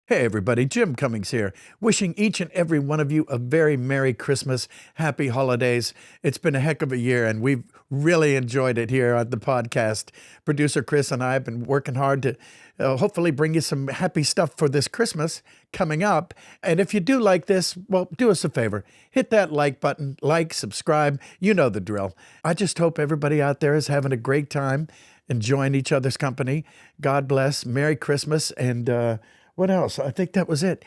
Hey everybody, Jim Cummings here, wishing each and every one of you a very Merry Christmas, Happy Holidays. It's been a heck of a year and we've really enjoyed it here on the podcast. Producer Chris and I have been working hard to hopefully bring you some happy stuff for this Christmas coming up. And if you do like this, well, do us a favor. Hit that like button, subscribe, you know the drill. I just hope everybody out there is having a great time, enjoying each other's company. God bless, Merry Christmas, and what else? I think that was it.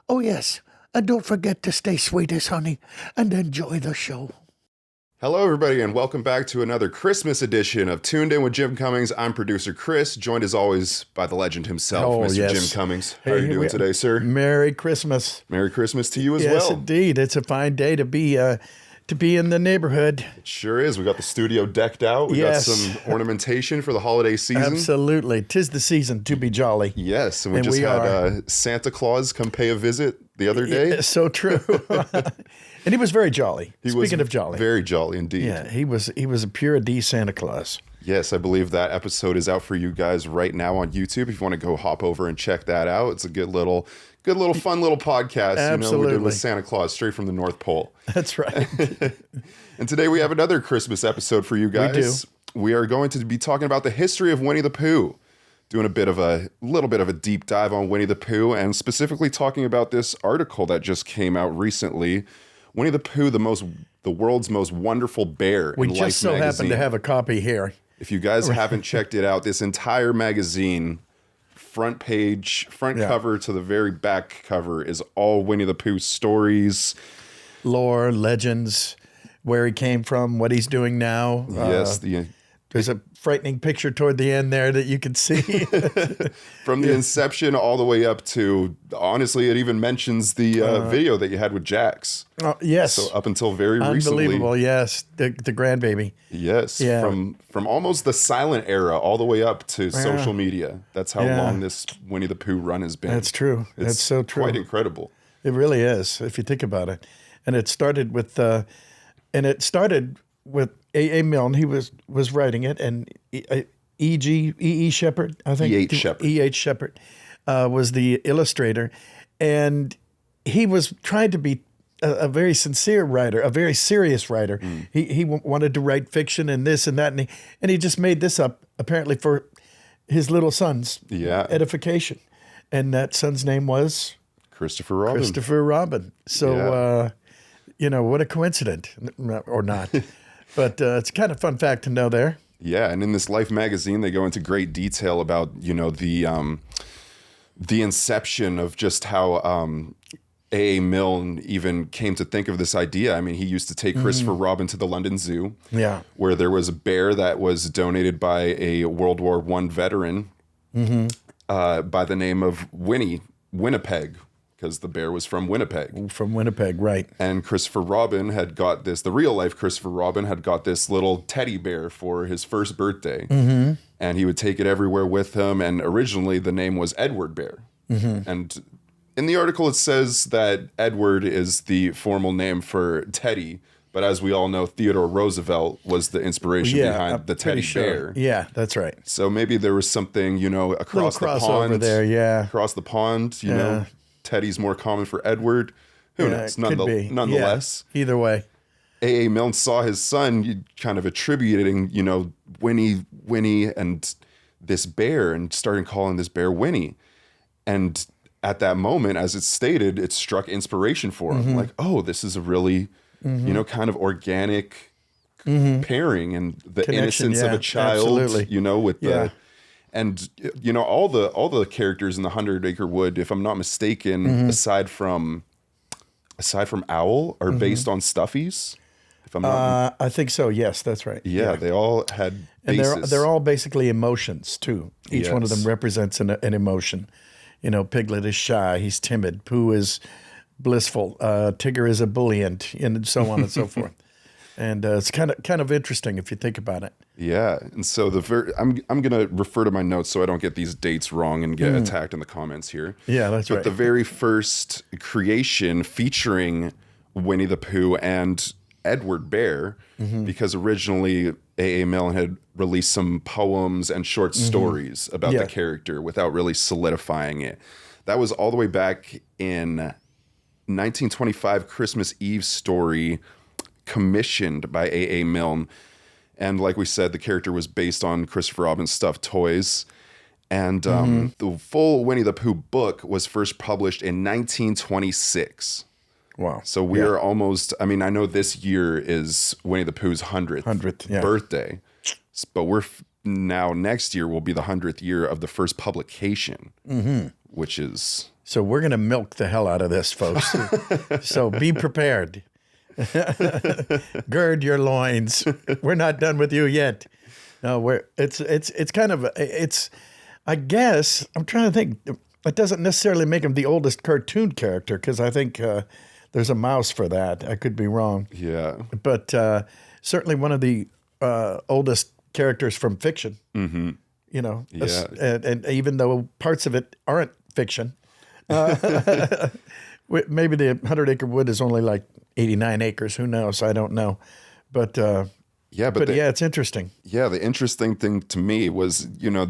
Oh, yes. And don't forget to stay sweet as honey and enjoy the show. Hello, everybody, and welcome back to another Christmas edition of Toon'd In with Jim Cummings. I'm producer Chris, joined as always by the legend himself, Mr. Yes. Jim Cummings. How are you doing today, sir? Merry Christmas. Merry Christmas to you as well. Yes, indeed. It's a fine day to be in the neighborhood. It sure is. We got the studio decked out. We got some ornamentation for the holiday season. Absolutely. 'Tis the season to be jolly. Yes, and we just had Santa Claus come pay a visit the other day. Yeah, so true. And he was very jolly. Speaking of jolly. Very jolly indeed. Yeah, he was a pure D Santa Claus. Yes, I believe that episode is out for you guys right now on YouTube. If you want to go hop over and check that out, it's a good little fun little podcast. Absolutely. You know, we did with Santa Claus straight from the North Pole. That's right. And today we have another Christmas episode for you guys. We do. We are going to be talking about the history of Winnie the Pooh, doing a little bit of a deep dive on Winnie the Pooh, and specifically talking about this article that just came out recently. Winnie the Pooh, the world's most wonderful bear. We in just Life so magazine. happen to have a copy here. If you guys haven't checked it out, this entire magazine, front cover to the very back cover, is all Winnie the Pooh stories. Lore, legends, where he came from, what he's doing now. Yes. There's a frightening picture toward the end there that you can see. From the inception all the way up to, honestly, it even mentions the video that you had with Jax. Yes. So up until very recently. Unbelievable, yes. The grandbaby. Yes. Yeah. From almost the silent era all the way up to social media. That's how long this Winnie the Pooh run has been. That's true. That's so true. Quite incredible. It really is, if you think about it. And it started with A.A. Milne. He was writing it, and E.E. Shepard, I think. E.H. Shepard was the illustrator, and he was trying to be a very sincere writer, a very serious writer. He wanted to write fiction and this and that, and he just made this up apparently for his little son's edification, and that son's name was Christopher Robin. Christopher Robin. So, what a coincidence, or not. But it's kind of fun fact to know there. Yeah, and in this Life magazine, they go into great detail about, the inception of just how A.A. Milne even came to think of this idea. I mean, he used to take Christopher Robin to the London Zoo, where there was a bear that was donated by a World War I veteran by the name of Winnipeg, because the bear was from Winnipeg. From Winnipeg, right. And Christopher Robin had got the real life Christopher Robin had got this little teddy bear for his first birthday. And he would take it everywhere with him. And originally the name was Edward Bear. And in the article it says that Edward is the formal name for Teddy. But as we all know, Theodore Roosevelt was the inspiration behind the teddy bear. Yeah, that's right. So maybe there was something, across the pond. Over there, Across the pond, you know. Teddy's more common for Edward. Who knows? Nonetheless. Yeah, either way. A.A. Milne saw his son kind of attributing, Winnie and this bear, and started calling this bear Winnie. And at that moment, as it's stated, it struck inspiration for him. Like, oh, this is a really, kind of organic pairing, and the innocence of a child, absolutely. With the... And all the characters in the 100 Acre Wood, if I'm not mistaken, aside from Owl, are based on Stuffies. If I'm not, I think so. Yes, that's right. Yeah, they all had bases. And they're all basically emotions too. Each one of them represents an emotion. Piglet is shy; he's timid. Pooh is blissful. Tigger is ebullient, and so on and so forth. And it's kind of interesting if you think about it. Yeah, and so I'm going to refer to my notes so I don't get these dates wrong and get attacked in the comments here. Yeah, that's right. But the very first creation featuring Winnie the Pooh and Edward Bear, because originally A.A. Milne had released some poems and short stories about the character without really solidifying it. That was all the way back in 1925 Christmas Eve story commissioned by A.A. Milne. And like we said, the character was based on Christopher Robin's stuffed toys. And the full Winnie the Pooh book was first published in 1926. Wow. So we are almost, I mean, I know this year is Winnie the Pooh's 100th birthday, but now next year will be the 100th year of the first publication, which is... So we're going to milk the hell out of this, folks. So be prepared. Gird your loins. We're not done with you yet. No, it's kind of, I guess, I'm trying to think, it doesn't necessarily make him the oldest cartoon character, because I think there's a mouse for that. I could be wrong. Yeah. But certainly one of the oldest characters from fiction. Mm-hmm. You know, Yeah. And even though parts of it aren't fiction, maybe the 100 Acre Wood is only like 89 acres. Who knows? I don't know. But yeah, it's interesting. Yeah, the interesting thing to me was, you know,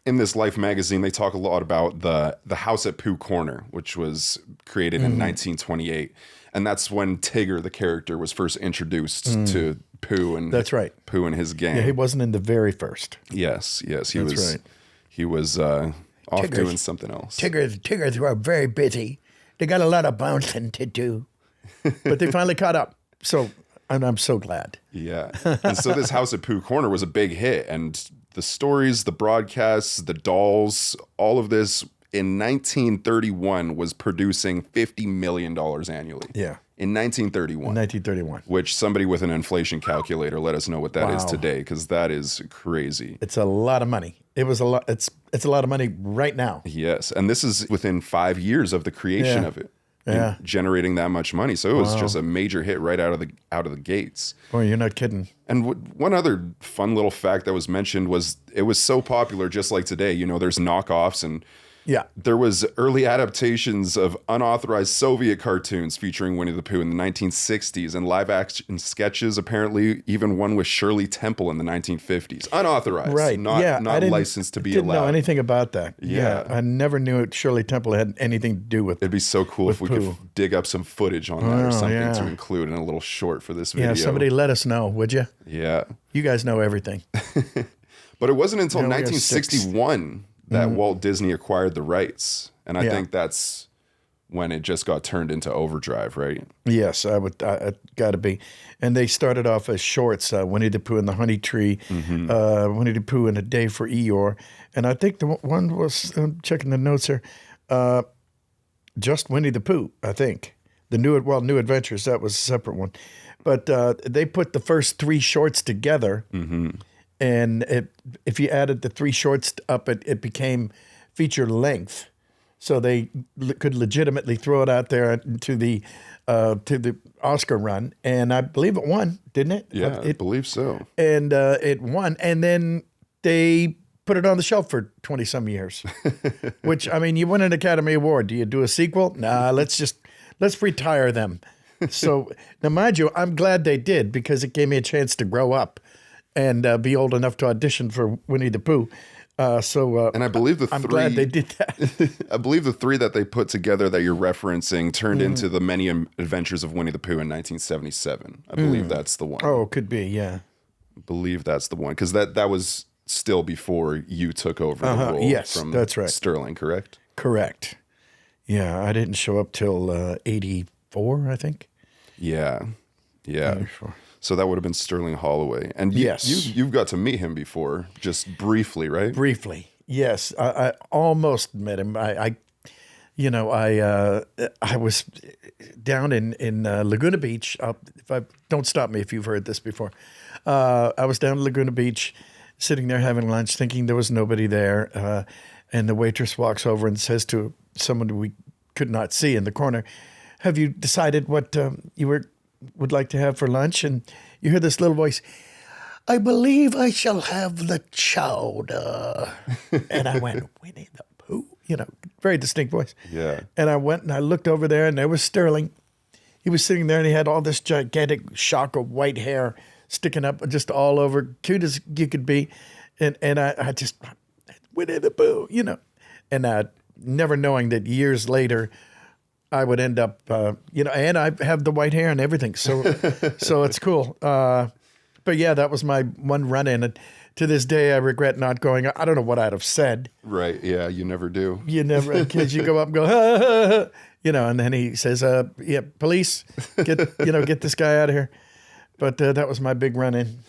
in this Life magazine, they talk a lot about the house at Pooh Corner, which was created in 1928. And that's when Tigger, the character, was first introduced to Pooh and That's right. Pooh and his gang. Yeah, he wasn't in the very first. Yes, he That's was. right. He was off doing something else. Tiggers were very busy. They got a lot of bouncing to do, but they finally caught up. So, and I'm so glad. Yeah, and so this House at Pooh Corner was a big hit, and the stories, the broadcasts, the dolls, all of this in 1931 was producing $50 million annually. Yeah. In 1931. 1931. Which somebody with an inflation calculator let us know what that is Wow. today, because that is crazy. It's a lot of money. It was a lot. It's a lot of money right now. Yes, and this is within 5 years of the creation of it. Yeah. And generating that much money, so it was just a major hit right out of the gates. Boy, you're not kidding. And one other fun little fact that was mentioned was it was so popular, just like today. You know, there's knockoffs, and Yeah. there was early adaptations of unauthorized Soviet cartoons featuring Winnie the Pooh in the 1960s, and live action sketches, apparently even one with Shirley Temple in the 1950s. Unauthorized, Right. not I didn't- licensed to be didn't allowed. know anything about that. Yeah. I never knew Shirley Temple had anything to do with It'd be so cool if we Pooh. could dig up some footage on that or something yeah. to include in a little short for this video. Yeah, somebody let us know, would you? Yeah. You guys know everything. But it wasn't until Yeah, we are 1961 that Walt Disney acquired the rights. And I Yeah. think that's when it just got turned into Overdrive, right? Yes, I got to be. And they started off as shorts, Winnie the Pooh and the Honey Tree, Winnie the Pooh and A Day for Eeyore. And I think the one was, I'm checking the notes here, just Winnie the Pooh, I think. New Adventures, that was a separate one. But they put the first 3 shorts together, and if you added the 3 shorts up, it became feature length. So they could legitimately throw it out there to the Oscar run, and I believe it won, didn't it? Yeah, I believe so. And it won, and then they put it on the shelf for 20-some years. Which, I mean, you win an Academy Award. Do you do a sequel? Nah, let's retire them. So now, mind you, I'm glad they did, because it gave me a chance to grow up and be old enough to audition for Winnie the Pooh. And I believe I'm glad they did that. I believe the 3 that they put together that you're referencing turned into the Many Adventures of Winnie the Pooh in 1977. I believe that's the one. Oh, could be, yeah. I believe that's the one, because that was still before you took over the role Yes, from that's right. Sterling, correct? Correct. Yeah, I didn't show up till 84, I think. Yeah. 84. So that would have been Sterling Holloway. And Yes. you've got to meet him before, just briefly, right? Briefly, yes. I almost met him. I was down in Laguna Beach. Don't stop me if you've heard this before. I was down in Laguna Beach, sitting there having lunch, thinking there was nobody there. And the waitress walks over and says to someone we could not see in the corner, "Have you decided what you would like to have for lunch?" And you hear this little voice, "I believe I shall have the chowder." And I went, "Winnie the Pooh," very distinct voice. Yeah. And I went and I looked over there, and there was Sterling. He was sitting there, and he had all this gigantic shock of white hair sticking up just all over, cute as you could be. And I just, Winnie the Pooh, And never knowing that years later I would end up, and I have the white hair and everything. So it's cool. But yeah, that was my one run-in. And to this day, I regret not going. I don't know what I'd have said. Right. Yeah. You never do. You never, because you go up and go, ha, ha, ha, and then he says, yeah, police, get this guy out of here. But that was my big run-in.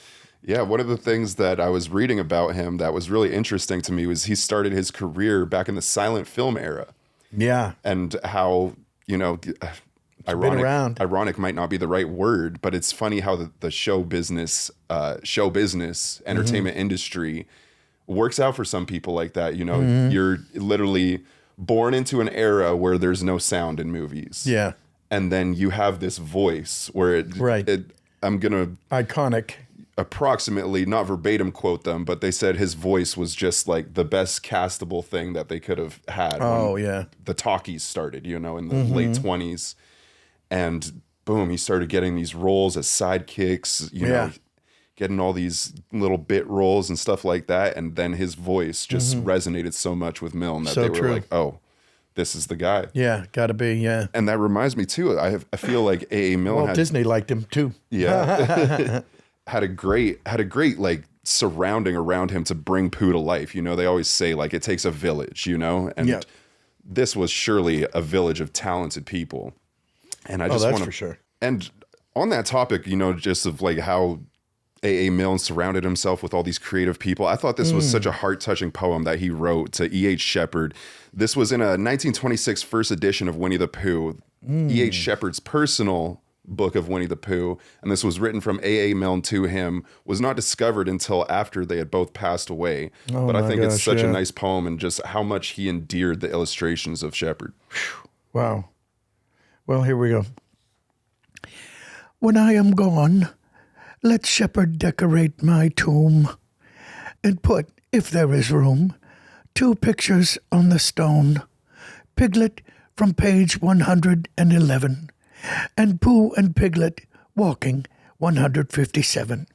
Yeah, one of the things that I was reading about him that was really interesting to me was he started his career back in the silent film era. Yeah. And how, ironic might not be the right word, but it's funny how the show business, entertainment industry works out for some people like that. You're literally born into an era where there's no sound in movies. Yeah. And then you have this voice where I'm going to... Iconic. Approximately, not verbatim quote them, but they said his voice was just like the best castable thing that they could have had. Oh, yeah. The talkies started, in the late 20s. And boom, he started getting these roles as sidekicks, getting all these little bit roles and stuff like that. And then his voice just resonated so much with Milne that they were like, oh, this is the guy. Yeah, gotta be, yeah. And that reminds me too, I feel like A.A. Milne Disney liked him too. Yeah. had a great like surrounding around him to bring Pooh to life. They always say like it takes a village, and this was surely a village of talented people. And I just want to, for sure. And on that topic, just of like how A.A. Milne surrounded himself with all these creative people. I thought this was such a heart-touching poem that he wrote to E.H. Shepard. This was in a 1926 first edition of Winnie the Pooh. E.H. Shepard's personal book of Winnie the Pooh, and this was written from A.A. Milne to him, was not discovered until after they had both passed away. But I think it's such a nice poem, and just how much he endeared the illustrations of Shepard. Wow. Well, here we go. When I am gone, let Shepard decorate my tomb, and put, if there is room, 2 pictures on the stone. Piglet from page 111. And Pooh and Piglet walking 157.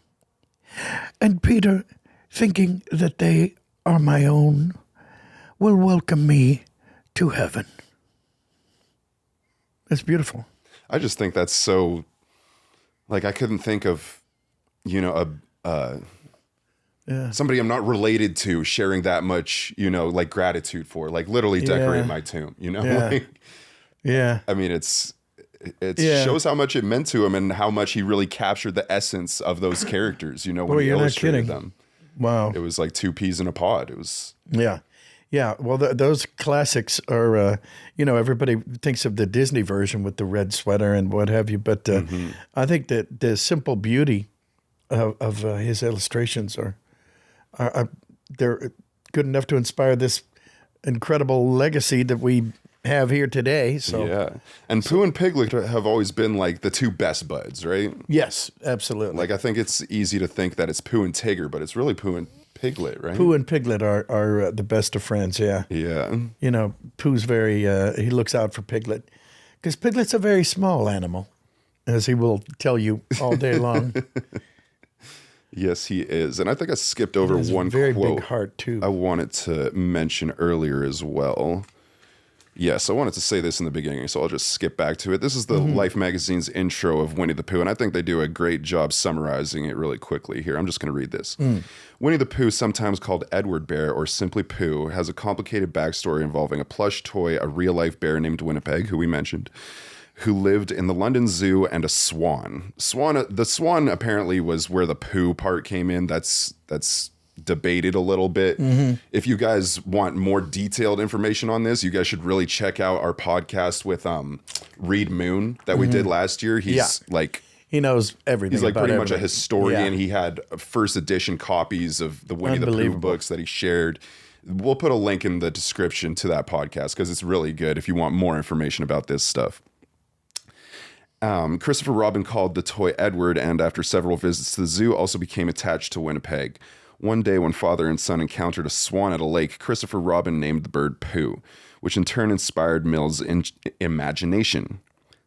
And Peter, thinking that they are my own, will welcome me to heaven. That's beautiful. I just think that's so, like, I couldn't think of, somebody I'm not related to sharing that much, like gratitude for, like literally decorate my tomb, Yeah. I mean, it shows how much it meant to him and how much he really captured the essence of those characters, when he illustrated them. Wow. It was like 2 peas in a pod. It was... Yeah. Yeah. Well, those classics are, everybody thinks of the Disney version with the red sweater and what have you. But I think that the simple beauty of his illustrations are they're good enough to inspire this incredible legacy that we have here today. So yeah, and Pooh and Piglet have always been like the 2 best buds, right? Yes, absolutely. Like I think it's easy to think that it's Pooh and Tigger, but it's really Pooh and Piglet, right? Pooh and Piglet are the best of friends. Yeah. Yeah. Pooh's very he looks out for Piglet because Piglet's a very small animal, as he will tell you all day long. Yes, he is, and I think I skipped over one very quote. Big heart too. I wanted to mention earlier as well. Yes, I wanted to say this in the beginning, so I'll just skip back to it. This is the Life magazine's intro of Winnie the Pooh, and I think they do a great job summarizing it really quickly here. I'm just going to read this. Winnie the Pooh, sometimes called Edward Bear or simply Pooh, has a complicated backstory involving a plush toy, a real-life bear named Winnipeg, who we mentioned, who lived in the London Zoo, and a swan. The swan apparently was where the Pooh part came in. That's debated a little bit. If you guys want more detailed information on this, you guys should really check out our podcast with Reed Moon that we did last year. He's like, he knows everything. He's like about pretty much a everything. historian. He had first edition copies of the Winnie the Pooh books that he shared. We'll put a link in the description to that podcast because it's really good if you want more information about this stuff. Christopher Robin called the toy Edward, and after several visits to the zoo, also became attached to Winnipeg. One day, when father and son encountered a swan at a lake, Christopher Robin named the bird Pooh, which in turn inspired Milne's imagination.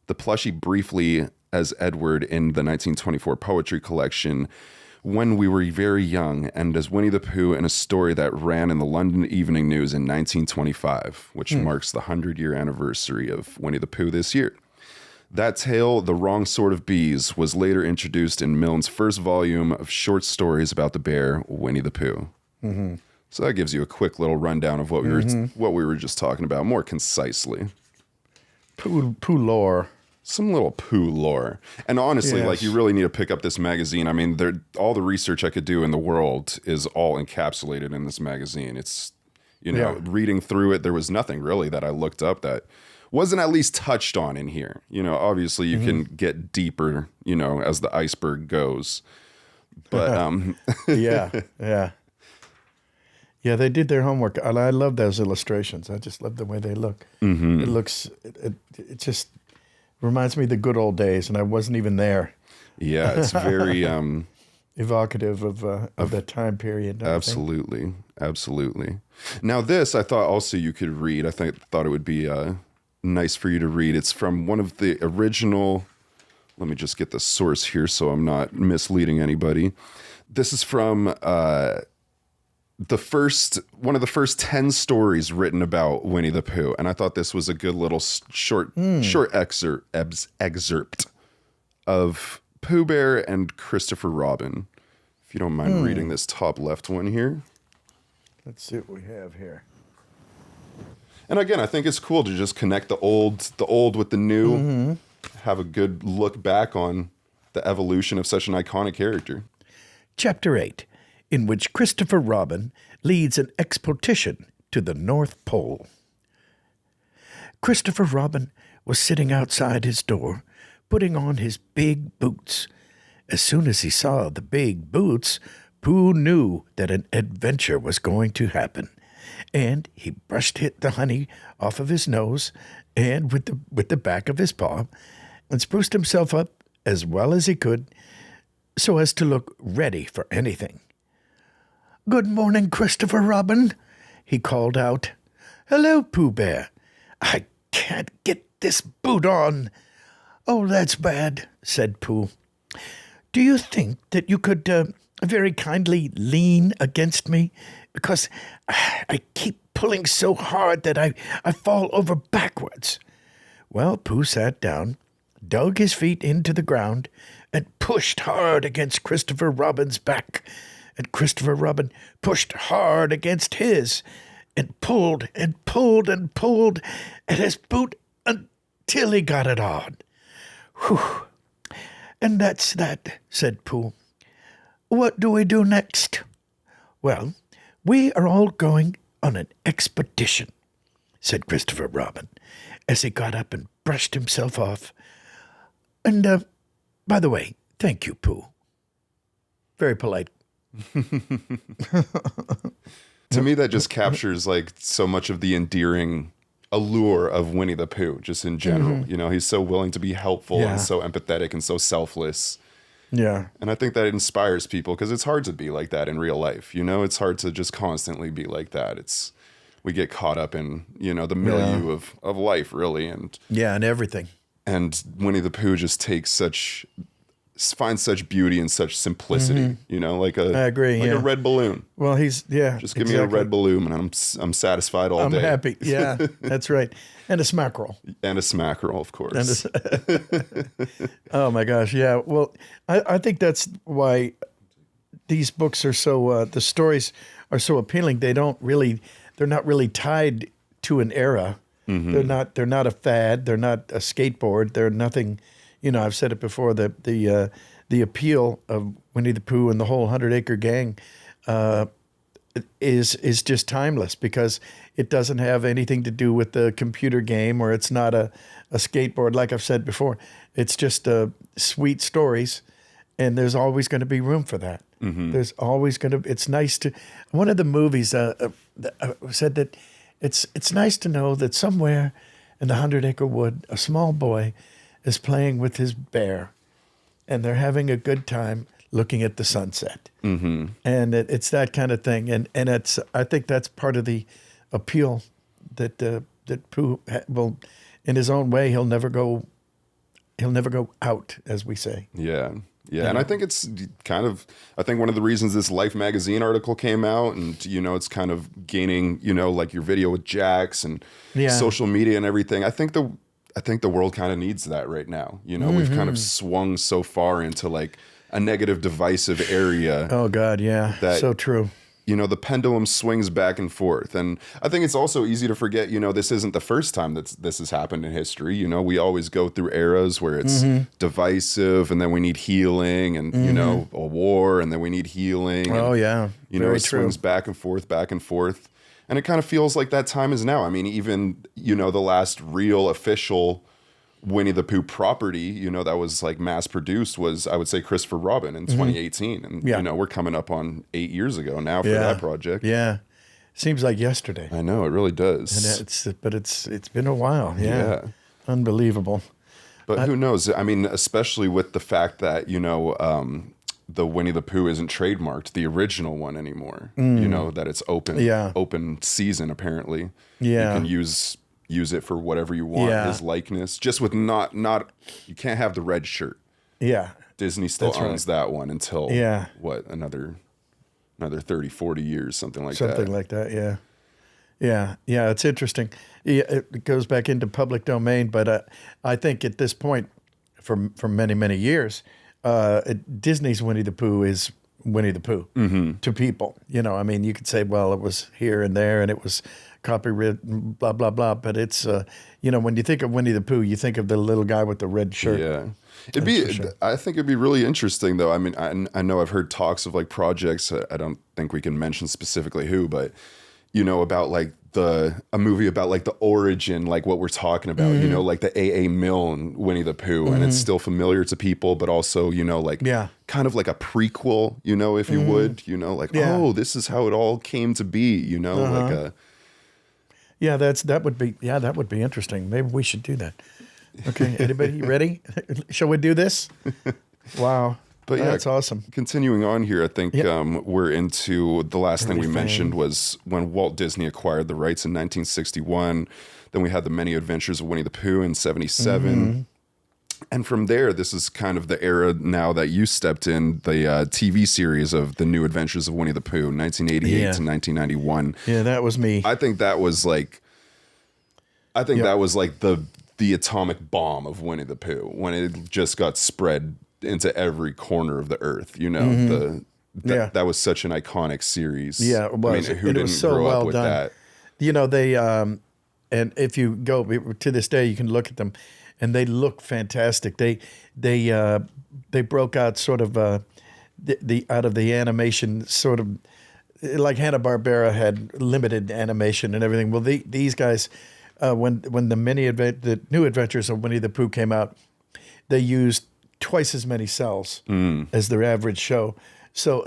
The plushie briefly as Edward in the 1924 poetry collection when we were very young, and as Winnie the Pooh in a story that ran in the London Evening News in 1925, which marks the 100-year anniversary of Winnie the Pooh this year. That tale, The Wrong Sort of Bees, was later introduced in Milne's first volume of short stories about the bear, Winnie the Pooh. Mm-hmm. So that gives you a quick little rundown of what we were just talking about, more concisely. Pooh lore. Some little Pooh lore. And honestly, like, you really need to pick up this magazine. I mean, all the research I could do in the world is all encapsulated in this magazine. It's, reading through it, there was nothing really that I looked up that wasn't at least touched on in here. Obviously you can get deeper, as the iceberg goes. But yeah, they did their homework. And I love those illustrations. I just love the way they look. Mm-hmm. It just reminds me of the good old days, and I wasn't even there. Yeah, it's very evocative of that time period. Absolutely. Now this, I thought also you could read. I thought it would be nice for you to read. It's from one of the original, let me just get the source here so I'm not misleading anybody. This is from one of the first 10 stories written about Winnie the Pooh, and I thought this was a good little short excerpt of Pooh Bear and Christopher Robin. If you don't mind reading this top left one here. Let's see what we have here. And again, I think it's cool to just connect the old with the new, have a good look back on the evolution of such an iconic character. Chapter 8, in which Christopher Robin leads an expedition to the North Pole. Christopher Robin was sitting outside his door, putting on his big boots. As soon as he saw the big boots, Pooh knew that an adventure was going to happen. And he brushed the honey off of his nose and with the back of his paw and spruced himself up as well as he could so as to look ready for anything. "Good morning, Christopher Robin," he called out. "Hello, Pooh Bear. I can't get this boot on." "Oh, that's bad," said Pooh. "Do you think that you could very kindly lean against me? Because I keep pulling so hard that I fall over backwards." Well, Pooh sat down, dug his feet into the ground, and pushed hard against Christopher Robin's back. And Christopher Robin pushed hard against his, and pulled and pulled and pulled at his boot until he got it on. "Whew! And that's that," said Pooh. "What do we do next?" "Well, we are all going on an expedition," said Christopher Robin, as he got up and brushed himself off. "And, by the way, thank you, Pooh." Very polite. To me, that just captures like so much of the endearing allure of Winnie the Pooh, just in general. He's so willing to be helpful and so empathetic and so selfless. Yeah. And I think that inspires people because it's hard to be like that in real life. It's hard to just constantly be like that. We get caught up in, the milieu of life, really. And everything. And Winnie the Pooh just finds such beauty and such simplicity, like I agree, a red balloon. Well, just give me a red balloon and I'm satisfied all day. I'm happy. Yeah, that's right. And a smack roll. And a smack roll, of course. Oh my gosh, yeah. Well, I think that's why these books are so, the stories are so appealing. They're not really tied to an era. Mm-hmm. They're not a fad. They're not a skateboard. They're nothing. I've said it before. The appeal of Winnie the Pooh and the whole 100 Acre Gang is just timeless because it doesn't have anything to do with the computer game, or it's not a skateboard. Like I've said before, it's just sweet stories, and there's always going to be room for that. Mm-hmm. There's always going to. It's nice to. One of the movies said that it's nice to know that somewhere in the 100 Acre Wood, a small boy is playing with his bear, and they're having a good time looking at the sunset. Mm-hmm. And it's that kind of thing. And I think that's part of the appeal that Pooh will, in his own way, he'll never go out, as we say. Yeah. Yeah, and I think it's kind of, I think one of the reasons this Life magazine article came out, and it's kind of gaining, like your video with Jax and social media and everything. I think the world kind of needs that right now. We've kind of swung so far into like a negative, divisive area. Oh God, yeah, so true. The pendulum swings back and forth. And I think it's also easy to forget, this isn't the first time that this has happened in history. We always go through eras where it's divisive, and then we need healing, and, a war, and then we need healing. Oh, and, yeah. It swings back and forth, back and forth. And it kind of feels like that time is now. I mean, even, the last real official Winnie the Pooh property, that was like mass produced was, I would say, Christopher Robin in 2018. And, we're coming up on 8 years ago now for that project. Yeah. Seems like yesterday. I know, it really does. And it's been a while. Yeah. Unbelievable. But who knows? I mean, especially with the fact that, the Winnie the Pooh isn't trademarked, the original one anymore, that it's open season, apparently. Yeah. You can use it for whatever you want, his likeness, just with not you can't have the red shirt. Yeah. Disney still owns that one until another 30, 40 years, something like that. Something like that, yeah. Yeah, it's interesting. Yeah, it goes back into public domain, but I think at this point, for many, many years, Disney's Winnie the Pooh is Winnie the Pooh to people. I mean, you could say, well, it was here and there, and it was copyright, blah, blah, blah. But it's, when you think of Winnie the Pooh, you think of the little guy with the red shirt. Yeah. I think it'd be really interesting, though. I mean, I know I've heard talks of like projects. I don't think we can mention specifically who, but, about like a movie about like the origin, like what we're talking about, like the A.A. Milne Winnie the Pooh. And it's still familiar to people, but also, kind of like a prequel, if you would, oh, this is how it all came to be, like a. Yeah, that would be interesting. Maybe we should do that. Okay, anybody ready? Shall we do this? Wow. But that's awesome. Continuing on here, I think we're into the last thing we mentioned was when Walt Disney acquired the rights in 1961. Then we had the Many Adventures of Winnie the Pooh in 1977. And from there, this is kind of the era now that you stepped in, the TV series of The New Adventures of Winnie the Pooh, 1988 to 1991. Yeah, that was me. I think that was like, that was like the atomic bomb of Winnie the Pooh when it just got spread into every corner of the earth. That was such an iconic series. Yeah, it was. I mean, who didn't grow up with that? They and if you go to this day, you can look at them, and they look fantastic. They broke out sort of the out of the animation, sort of like Hanna-Barbera had limited animation and everything. Well, these guys, when the New Adventures of Winnie the Pooh came out, they used twice as many cells as their average show. So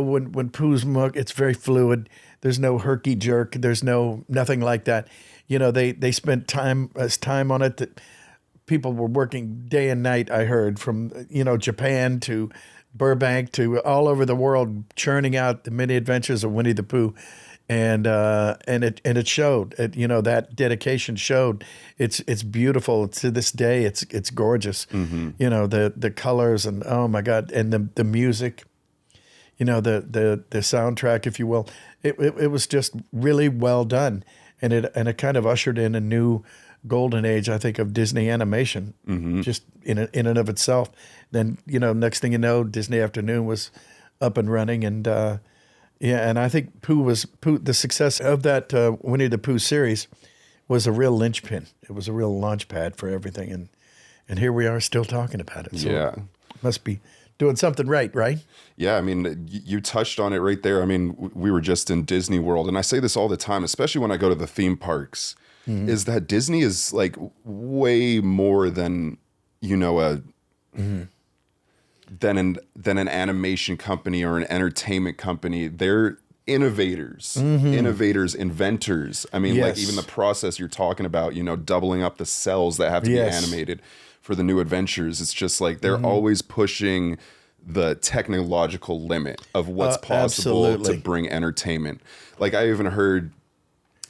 when Pooh's Muck, it's very fluid. There's no herky jerk. There's nothing like that. They spent time on it that people were working day and night. I heard from Japan to Burbank to all over the world, churning out the Many Adventures of Winnie the Pooh. And it showed. That dedication showed. It's beautiful to this day. It's gorgeous. The colors and oh my God, and the music. The soundtrack, if you will. It was just really well done, and it kind of ushered in a new golden age, I think, of Disney animation. Just in and of itself. Then next thing you know, Disney Afternoon was up and running, and. And I think the success of that Winnie the Pooh series was a real linchpin. It was a real launch pad for everything, and here we are still talking about it. So must be doing something right? Yeah, I mean, you touched on it right there. I mean, we were just in Disney World, and I say this all the time, especially when I go to the theme parks, is that Disney is like way more than than an animation company or an entertainment company. They're innovators, inventors. I mean, like even the process you're talking about, doubling up the cells that have to be animated for the New Adventures. It's just like they're always pushing the technological limit of what's possible to bring entertainment. Like I even heard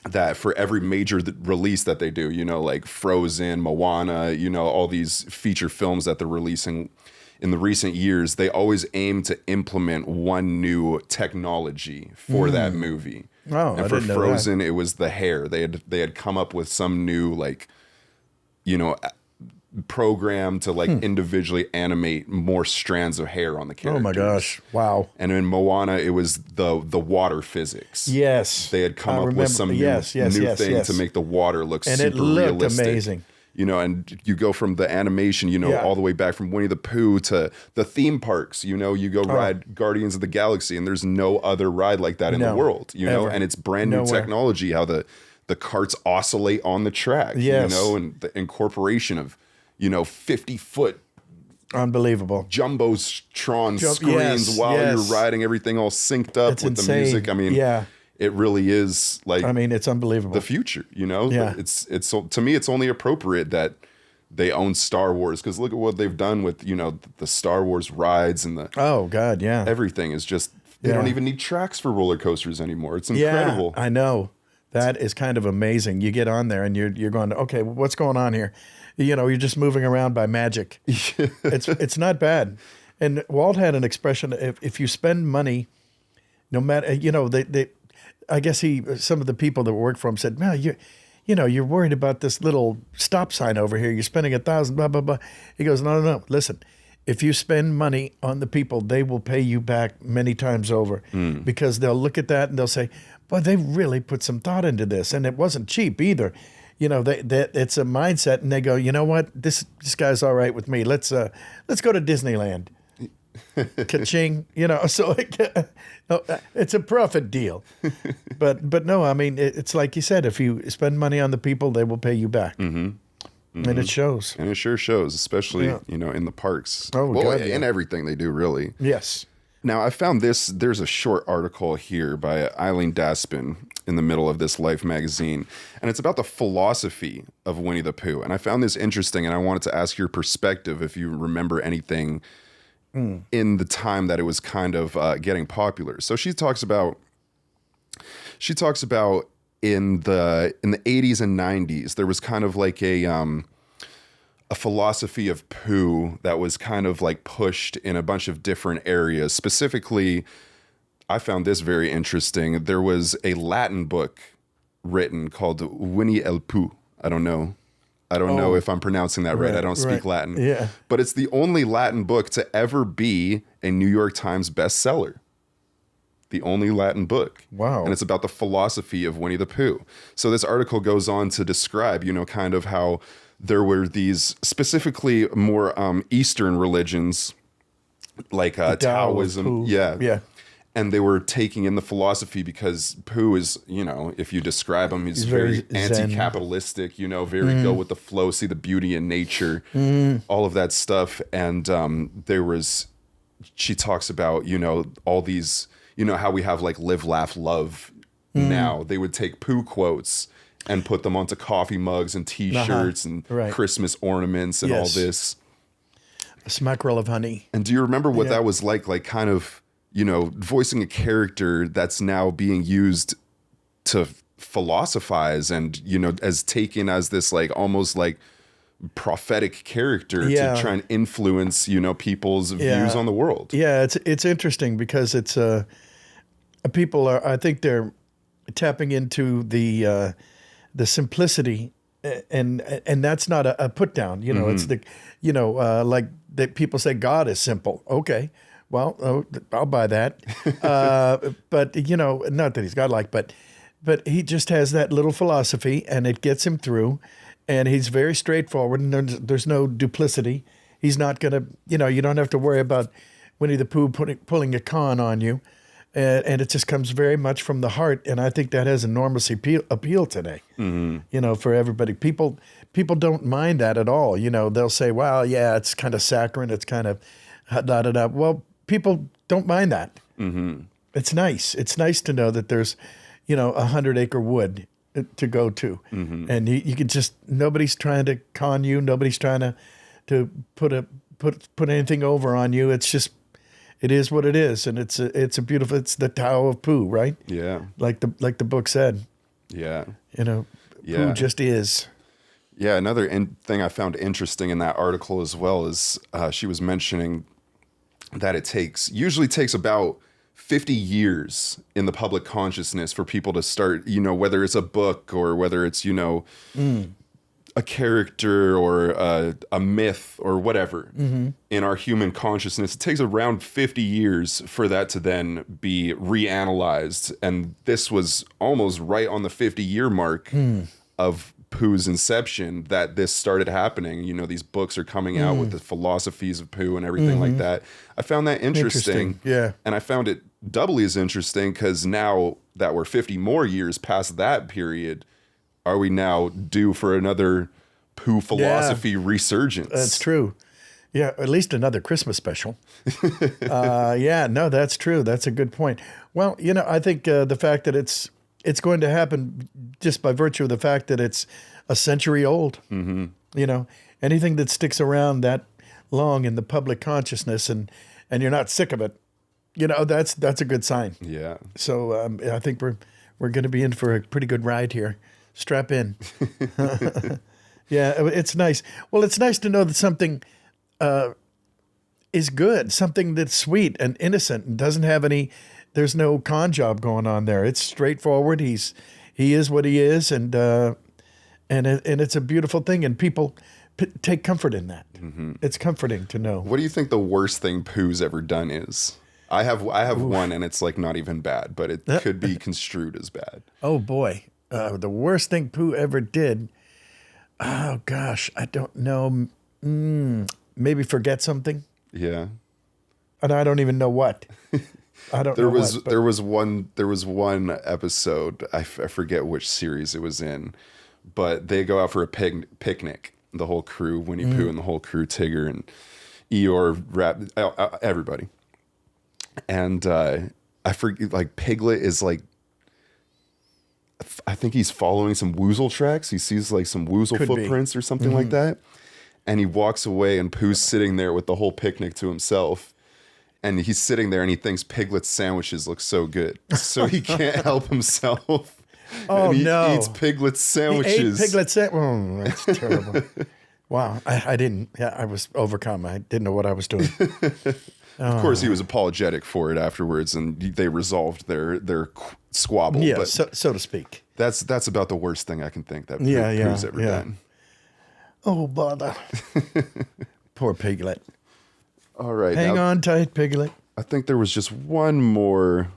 that for every major release that they do, like Frozen, Moana, all these feature films that they're releasing, in the recent years, they always aim to implement one new technology for that movie. Oh, and I for didn't know Frozen, it was the hair. They had come up with some new like, program to like individually animate more strands of hair on the characters. Oh my gosh! Wow. And in Moana, it was the water physics. Yes, They had come up with some new thing to make the water look and super it looked realistic. amazing. And you go from the animation, all the way back from Winnie the Pooh to the theme parks. You go ride Guardians of the Galaxy, and there's no other ride like that in the world. Ever. And it's brand new technology. How the carts oscillate on the track. Yes. And the incorporation of 50-foot unbelievable jumbotron screens while you're riding, everything all synced up with insane. The music. I mean, it really is like, it's unbelievable. The future, it's to me, it's only appropriate that they own Star Wars, because look at what they've done with, the Star Wars rides and everything is just, they don't even need tracks for roller coasters anymore. It's incredible. Yeah, I know. That is kind of amazing. You get on there and you're going, okay, what's going on here? You're just moving around by magic. It's not bad. And Walt had an expression: if you spend money, no matter I guess some of the people that worked for him said, "Man, you're worried about this little stop sign over here. You're spending $1,000, blah blah blah." He goes, "No. Listen, if you spend money on the people, they will pay you back many times over, because they'll look at that and they'll say, boy, they really put some thought into this, and it wasn't cheap either." It's a mindset, and they go, you know what, this guy's all right with me. Let's go to Disneyland. Ka-ching, so it's a profit deal. But no, it's like you said, if you spend money on the people, they will pay you back. And it shows. And it sure shows, especially, in the parks. In everything they do, really. Yes. Now, I found there's a short article here by Eileen Daspin in the middle of this Life magazine, and it's about the philosophy of Winnie the Pooh. And I found this interesting, and I wanted to ask your perspective if you remember anything in the time that it was kind of getting popular. So she talks about in the 80s and 90s, there was kind of like a philosophy of Pooh that was kind of like pushed in a bunch of different areas. Specifically, I found this very interesting. There was a Latin book written called Winnie el Pooh. I don't know if I'm pronouncing that right. I don't speak Latin. Yeah. But it's the only Latin book to ever be a New York Times bestseller. The only Latin book. Wow. And it's about the philosophy of Winnie the Pooh. So this article goes on to describe, kind of how there were these specifically more Eastern religions, like Taoism. Yeah. And they were taking in the philosophy, because Pooh is, if you describe him, he's very anti-capitalistic, very go with the flow, see the beauty in nature, all of that stuff. And she talks about, all these, how we have like live, laugh, love now. They would take Pooh quotes and put them onto coffee mugs and T-shirts and Christmas ornaments and all this. A smackerel of honey. And do you remember what that was like kind of, voicing a character that's now being used to philosophize and, as taken as this like almost like prophetic character to try and influence, people's views on the world. Yeah, it's interesting, because it's people are, I think they're tapping into the simplicity, and that's not a put down. It's the like that people say God is simple. Okay. Well, I'll buy that. But, not that he's godlike, but he just has that little philosophy, and it gets him through, and he's very straightforward, and there's no duplicity. He's not going to, you don't have to worry about Winnie the Pooh pulling a con on you, and it just comes very much from the heart, and I think that has enormous appeal today, for everybody. People don't mind that at all. They'll say, well, yeah, it's kind of saccharine, it's kind of da-da-da. Well, people don't mind that. It's nice. It's nice to know that there's, 100 Acre Wood to go to. And you can just, nobody's trying to con you. Nobody's trying to put anything over on you. It's just, it is what it is. And it's a beautiful, it's the Tao of Pooh, right? Yeah. Like the book said. Yeah. Pooh just is. Yeah, another thing I found interesting in that article as well is she was mentioning that it usually takes about 50 years in the public consciousness for people to start, whether it's a book or whether it's, a character or a myth or whatever in our human consciousness. It takes around 50 years for that to then be reanalyzed. And this was almost right on the 50-year mark of Pooh's inception that this started happening. These books are coming out with the philosophies of Pooh and everything like that. I found that interesting. Yeah. And I found it doubly as interesting because now that we're 50 more years past that period, are we now due for another Pooh philosophy resurgence? That's true. Yeah, at least another Christmas special. No, that's true. That's a good point. Well, I think the fact that it's going to happen just by virtue of the fact that it's a century old. Anything that sticks around that long in the public consciousness and you're not sick of it, that's a good sign. Yeah. So I think we're going to be in for a pretty good ride here. Strap in. Yeah, it's nice. Well, it's nice to know that something is good, something that's sweet and innocent and doesn't have there's no con job going on there. It's straightforward. He is what he is, and it's a beautiful thing, and people take comfort in that. It's comforting to know. What do you think the worst thing Pooh's ever done is? I have one, and it's like not even bad, but it could be construed as bad. Oh boy, the worst thing Pooh ever did. Oh gosh, I don't know. Maybe forget something. Yeah. And I don't even know what. I don't know. There was one episode, I forget which series it was in, but they go out for a picnic. The whole crew, Winnie Pooh and the whole crew, Tigger and Eeyore, everybody. And I forget, like Piglet is like, I think he's following some woozle tracks. He sees like some woozle footprints or something like that. And he walks away and Pooh's sitting there with the whole picnic to himself. And he's sitting there and he thinks Piglet's sandwiches look so good. So he can't help himself. Oh, and he no. eats Piglet's sandwiches. He ate Piglet's sandwiches. Oh, that's terrible. Wow. I didn't. Yeah, I was overcome. I didn't know what I was doing. Of course, he was apologetic for it afterwards, and they resolved their squabble. Yeah, but so to speak. That's about the worst thing I can think that Pooh's ever done. Oh, bother. Poor Piglet. All right. Hang on tight, Piglet. I think there was just one or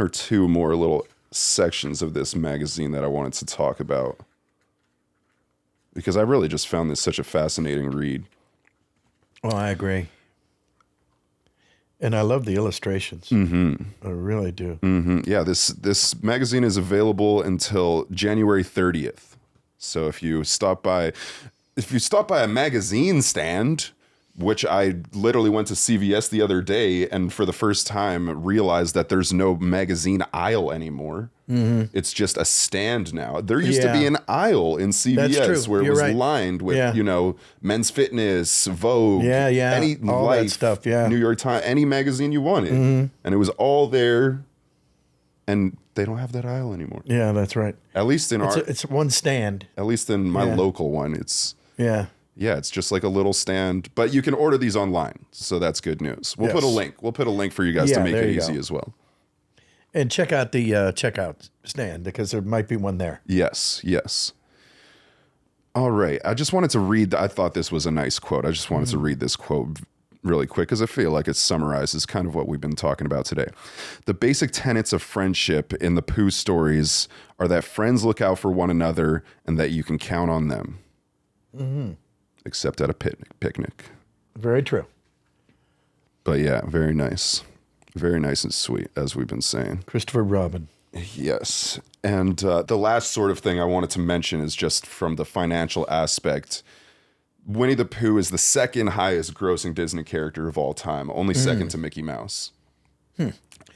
two more little sections of this magazine that I wanted to talk about, because I really just found this such a fascinating read. Oh, I agree. And I love the illustrations. I really do. Yeah, this magazine is available until January 30th. So if you stop by a magazine stand, which I literally went to CVS the other day and for the first time realized that there's no magazine aisle anymore. It's just a stand now. There used to be an aisle in CVS where it was lined with, Men's Fitness, Vogue, any all Life, that stuff, New York Times, any magazine you wanted. And it was all there, and they don't have that aisle anymore. Yeah, that's right. At least in it's one stand. At least in my local one, it's... Yeah, it's just like a little stand, but you can order these online, so that's good news. We'll put a link. We'll put a link for you guys to make it easy as well. And check out the checkout stand, because there might be one there. Yes. All right. I just wanted to read. I thought this was a nice quote. I just wanted to read this quote really quick because I feel like it summarizes kind of what we've been talking about today. The basic tenets of friendship in the Pooh stories are that friends look out for one another and that you can count on them. Except at a picnic. Very true. But yeah, very nice. Very nice and sweet, as we've been saying. Christopher Robin. Yes. And the last sort of thing I wanted to mention is just from the financial aspect. Winnie the Pooh is the second highest grossing Disney character of all time, only second to Mickey Mouse.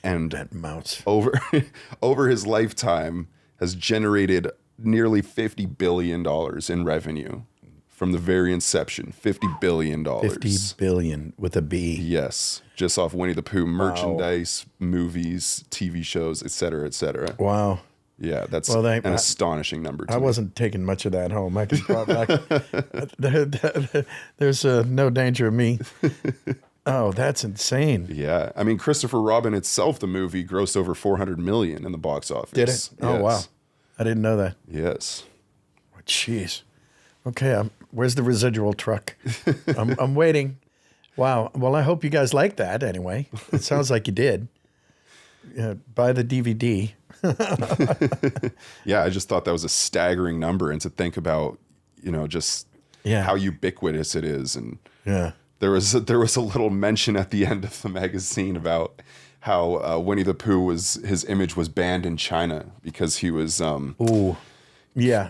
And that mouse. Over his lifetime has generated nearly $50 billion in revenue. From the very inception, $50 billion. 50 billion with a B. Yes. Just off Winnie the Pooh merchandise, movies, TV shows, et cetera, et cetera. Wow. Yeah, that's Well, an astonishing number to I me. wasn't taking much of that home. I can there's no danger of me. Oh, that's insane. Yeah. I mean, Christopher Robin itself, the movie, grossed over 400 million in the box office. Did it? Oh, wow. I didn't know that. Yes. Jeez. Okay, where's the residual truck? I'm waiting. Wow. Well, I hope you guys like that anyway. It sounds like you did. Buy the DVD. Yeah, I just thought that was a staggering number, and to think about, just how ubiquitous it is. And there was a little mention at the end of the magazine about how Winnie the Pooh his image was banned in China because he was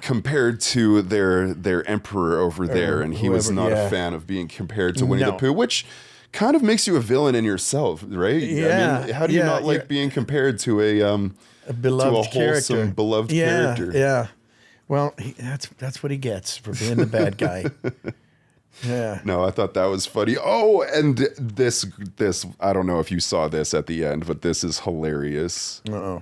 compared to their emperor over there, and he was not a fan of being compared to Winnie the Pooh, which kind of makes you a villain in yourself, right? Yeah. I mean, how do you not like being compared to a beloved wholesome, beloved character? Yeah. Well, that's what he gets for being the bad guy. Yeah. No, I thought that was funny. Oh, and this I don't know if you saw this at the end, but this is hilarious. Uh-oh.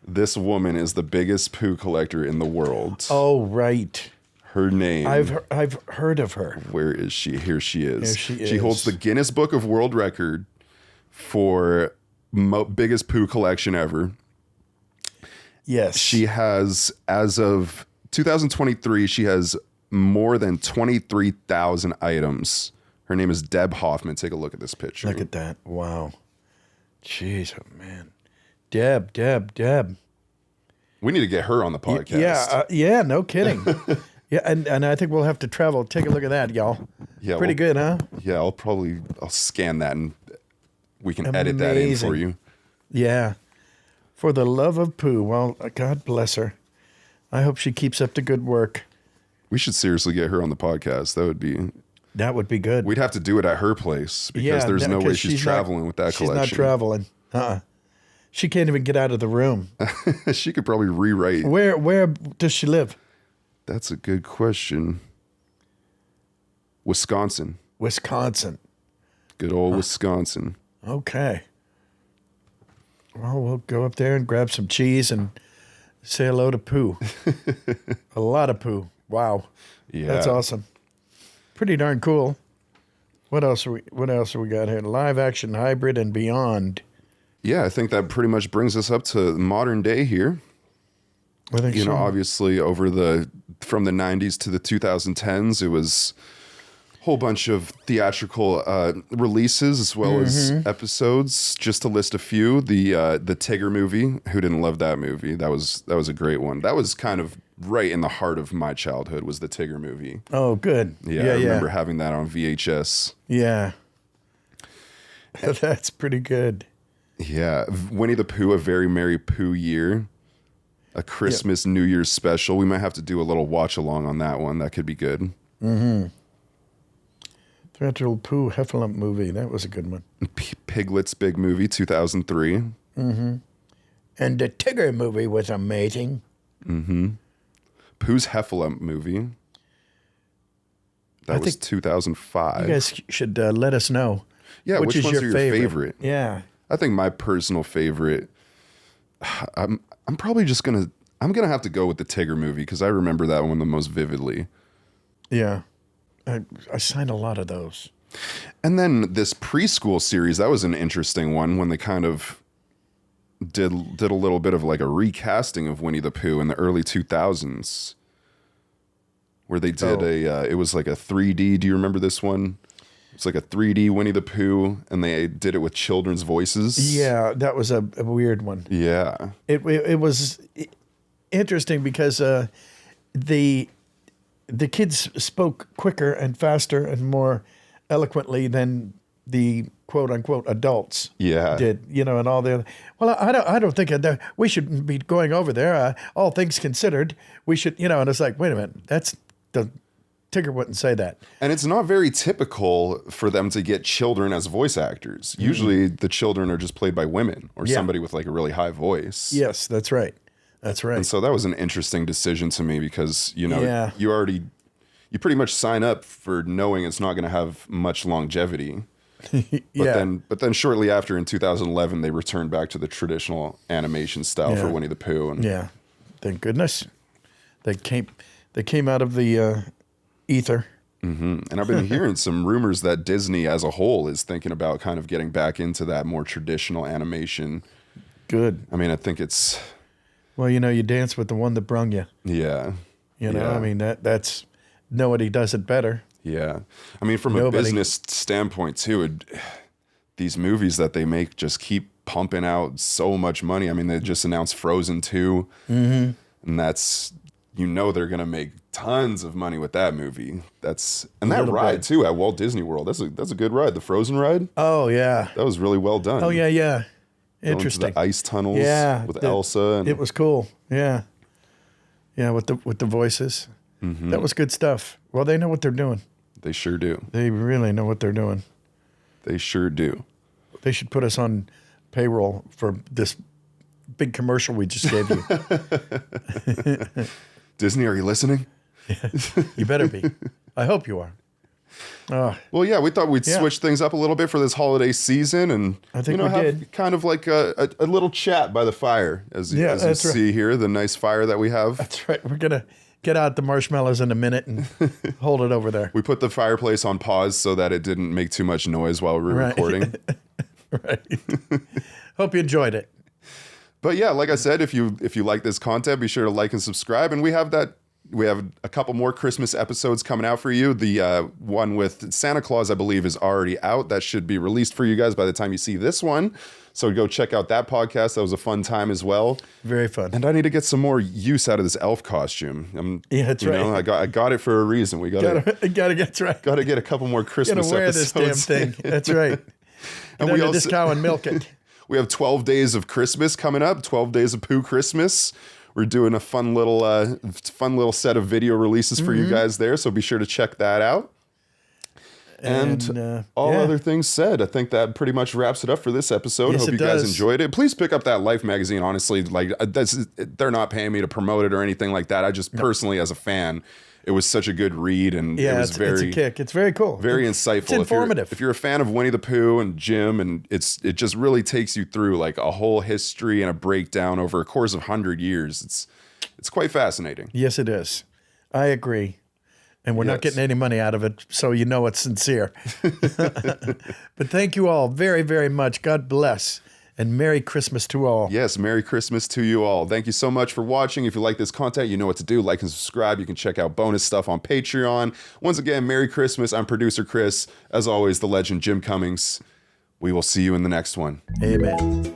This woman is the biggest Pooh collector in the world. Oh, right. Her name. I've heard of her. Where is she? Here she is. Here she is. She holds the Guinness Book of World Record for biggest Pooh collection ever. Yes. She has, as of 2023, she has more than 23,000 items. Her name is Deb Hoffman. Take a look at this picture. Look at that. Wow. Jeez, oh man. Deb. We need to get her on the podcast. Yeah, no kidding. Yeah, and I think we'll have to travel. Take a look at that, y'all. Yeah, pretty good, huh? Yeah, I'll scan that and we can edit that in for you. Yeah. For the love of Pooh. Well, God bless her. I hope she keeps up the good work. We should seriously get her on the podcast. That would be good. We'd have to do it at her place because there's no way she's traveling with that collection. She's not traveling. She can't even get out of the room. She could probably rewrite. Where does she live? That's a good question. Wisconsin. Good old Wisconsin. Okay. Well, we'll go up there and grab some cheese and say hello to Pooh. A lot of Pooh. Wow. Yeah. That's awesome. Pretty darn cool. What else are we got here? Live action, hybrid, and beyond. Yeah, I think that pretty much brings us up to modern day here. I think so. Obviously from the 90s to the 2010s, it was a whole bunch of theatrical releases as well as episodes. Just to list a few, the Tigger movie. Who didn't love that movie? That was a great one. That was kind of right in the heart of my childhood, was the Tigger movie. Oh, good. Yeah, I remember having that on VHS. Yeah. That's pretty good. Yeah. Winnie the Pooh, A Very Merry Pooh Year. A Christmas New Year's special. We might have to do a little watch along on that one. That could be good. Mm-hmm. Theatrical Pooh Heffalump movie. That was a good one. Piglet's Big Movie, 2003. Mm-hmm. And the Tigger movie was amazing. Mm-hmm. Pooh's Heffalump movie. That was 2005. You guys should let us know. Yeah, which ones are your favorite? Yeah. I think my personal favorite, I'm probably just I'm gonna have to go with the Tigger movie because I remember that one the most vividly. Yeah. I signed a lot of those. And then this preschool series, that was an interesting one when they kind of did a little bit of like a recasting of Winnie the Pooh in the early 2000s, where they did it was like a 3D. Do you remember this one? It's like a 3D Winnie the Pooh, and they did it with children's voices. Yeah, that was a weird one. Yeah. It was interesting because the kids spoke quicker and faster and more eloquently than the quote unquote adults did, and all the other. Well, I don't think we shouldn't be going over there. All things considered, we should, and it's like, wait a minute, that's the Tigger wouldn't say that. And it's not very typical for them to get children as voice actors. Usually the children are just played by women or somebody with like a really high voice. Yes, that's right. That's right. And so that was an interesting decision to me because, you pretty much sign up for knowing it's not going to have much longevity. But then shortly after in 2011, they returned back to the traditional animation style for Winnie the Pooh. And Thank goodness. They came out of the ether. And I've been hearing some rumors that Disney as a whole is thinking about kind of getting back into that more traditional animation. Good. I mean, I think it's... Well, you dance with the one that brung you. Yeah. I mean, that's... Nobody does it better. Yeah. I mean, from a business standpoint, too, these movies that they make just keep pumping out so much money. I mean, they just announced Frozen 2. Mm-hmm. And that's... they're going to make tons of money with that movie. That ride too at Walt Disney World. That's a good ride. The Frozen ride. Oh yeah, that was really well done. Oh yeah. Interesting. Going to the ice tunnels. With Elsa. It was cool. Yeah. With the voices. Mm-hmm. That was good stuff. Well, they know what they're doing. They sure do. They really know what they're doing. They sure do. They should put us on payroll for this big commercial we just gave you. Disney, are you listening? You better be. I hope you are. Well, yeah, we thought we'd switch things up a little bit for this holiday season, and I think we have did. Kind of like a little chat by the fire, as you see here, the nice fire that we have. That's right. We're gonna get out the marshmallows in a minute and hold it over there. We put the fireplace on pause so that it didn't make too much noise while we were recording. Right. Hope you enjoyed it. But yeah, like I said, if you like this content, be sure to like and subscribe. And we have a couple more Christmas episodes coming out for you. The one with Santa Claus, I believe, is already out. That should be released for you guys by the time you see this one. So go check out that podcast. That was a fun time as well. Very fun. And I need to get some more use out of this elf costume. That's right. I got it for a reason. We gotta get right. Got to get a couple more Christmas wear episodes. This damn thing. That's right. And we this cow and milk it. We have 12 days of Christmas coming up. 12 days of Pooh Christmas. We're doing a fun little set of video releases for you guys there. So be sure to check that out. And other things said, I think that pretty much wraps it up for this episode. Yes, Hope you guys enjoyed it. Please pick up that Life magazine. Honestly, they're not paying me to promote it or anything like that. I just personally, as a fan, it was such a good read, and it was it's a kick. It's very cool. Very insightful. It's informative. If you're a fan of Winnie the Pooh and Jim, and it just really takes you through like a whole history and a breakdown over a course of 100 years. It's quite fascinating. Yes, it is. I agree. And we're not getting any money out of it, so it's sincere. But thank you all very, very much. God bless. And Merry Christmas to all. Yes, Merry Christmas to you all. Thank you so much for watching. If you like this content, you know what to do. Like and subscribe. You can check out bonus stuff on Patreon. Once again, Merry Christmas. I'm producer Chris. As always, the legend Jim Cummings. We will see you in the next one. Amen.